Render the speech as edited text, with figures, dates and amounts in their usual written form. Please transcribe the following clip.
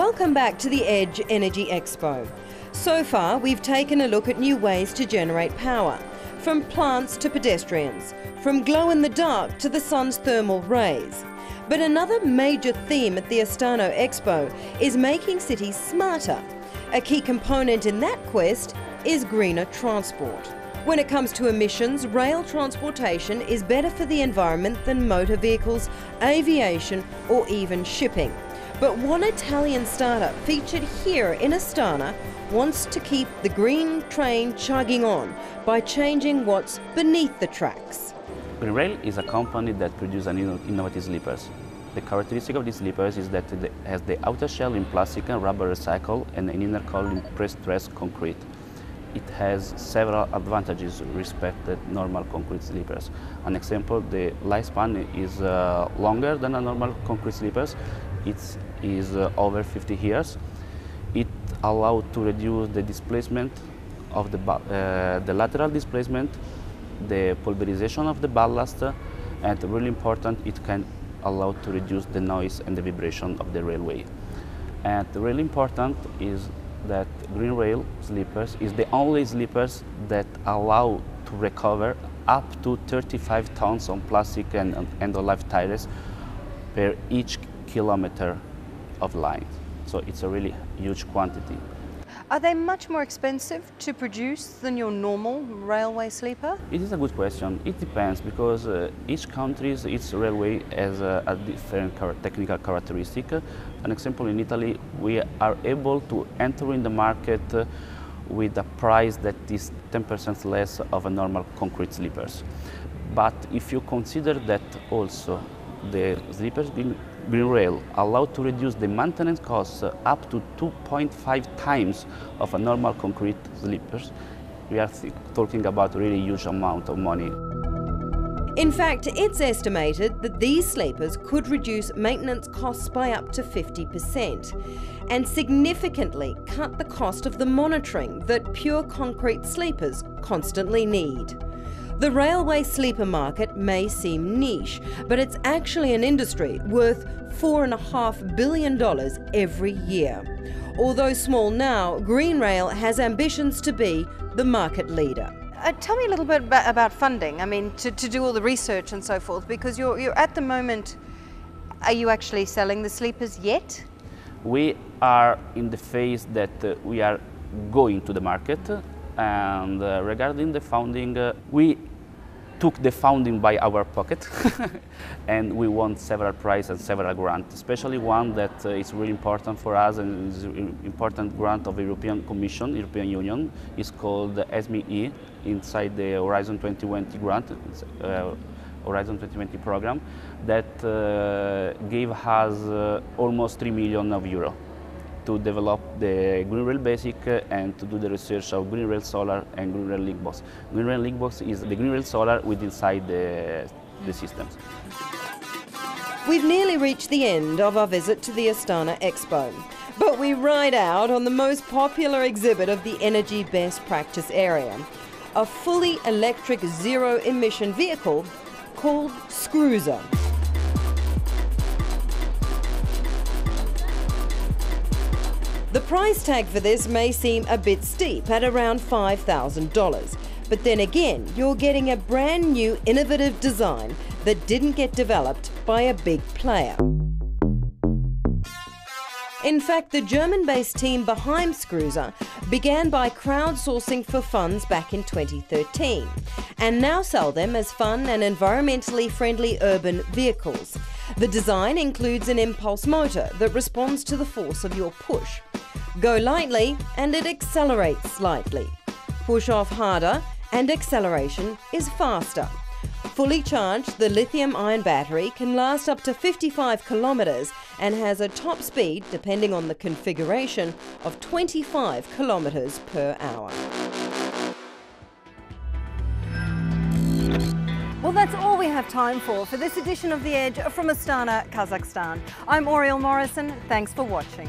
Welcome back to the Edge Energy Expo. So far, we've taken a look at new ways to generate power, from plants to pedestrians, from glow-in-the-dark to the sun's thermal rays. But another major theme at the Астана ЭКСПО is making cities smarter. A key component in that quest is greener transport. When it comes to emissions, rail transportation is better for the environment than motor vehicles, aviation or even shipping. But one Italian startup featured here in Astana wants to keep the green train chugging on by changing what's beneath the tracks. Green Rail is a company that produces innovative sleepers. The characteristic of these sleepers is that it has the outer shell in plastic and rubber recycled and an inner core in pre-stressed concrete. It has several advantages with respect to normal concrete sleepers. An example, the lifespan is longer than a normal concrete sleepers. It is over 50 years. It allows to reduce the displacement of the lateral displacement, the pulverization of the ballast, and really important, it can allow to reduce the noise and the vibration of the railway. And really important is that Green Rail sleepers is the only sleepers that allow to recover up to 35 tons of plastic and end-of-life tires per each kilometer of line. So it's a really huge quantity. Are they much more expensive to produce than your normal railway sleeper? It is a good question. It depends because each country's its railway has a different technical characteristic. An example, in Italy, we are able to enter in the market with a price that is 10% less of a normal concrete sleepers. But if you consider that also the sleepers Green Rail allowed to reduce the maintenance costs up to 2.5 times of a normal concrete sleepers, we are talking about a really huge amount of money. In fact, it's estimated that these sleepers could reduce maintenance costs by up to 50% and significantly cut the cost of the monitoring that pure concrete sleepers constantly need. The railway sleeper market may seem niche, but it's actually an industry worth $4.5 billion every year. Although small now, Green Rail has ambitions to be the market leader. Tell me a little bit about funding, I mean, to do all the research and so forth, because you're at the moment, are you actually selling the sleepers yet? We are in the phase that we are going to the market. And regarding the funding, we took the funding by our pocket and we won several prizes and several grants, especially one that is really important for us and is an important grant of the European Commission, European Union. It's called the SME inside the Horizon 2020 grant, Horizon 2020 program that gave us almost 3 million euro to develop the Green Rail Basic and to do the research of Green Rail Solar and Green Rail Link Box. Green Rail Link Box is the Green Rail Solar with inside the systems. We've nearly reached the end of our visit to the Астана ЭКСПО, but we ride out on the most popular exhibit of the energy best practice area, a fully electric zero-emission vehicle called Scruiser. The price tag for this may seem a bit steep at around $5,000, but then again, you're getting a brand new innovative design that didn't get developed by a big player. In fact, the German-based team behind Scruiser began by crowdsourcing for funds back in 2013 and now sell them as fun and environmentally friendly urban vehicles. The design includes an impulse motor that responds to the force of your push. Go lightly and it accelerates slightly. Push off harder and acceleration is faster. Fully charged, the lithium-ion battery can last up to 55 kilometers and has a top speed, depending on the configuration, of 25 kilometers per hour. Well, that's all we have time for this edition of The Edge from Astana, Kazakhstan. I'm Oriel Morrison. Thanks for watching.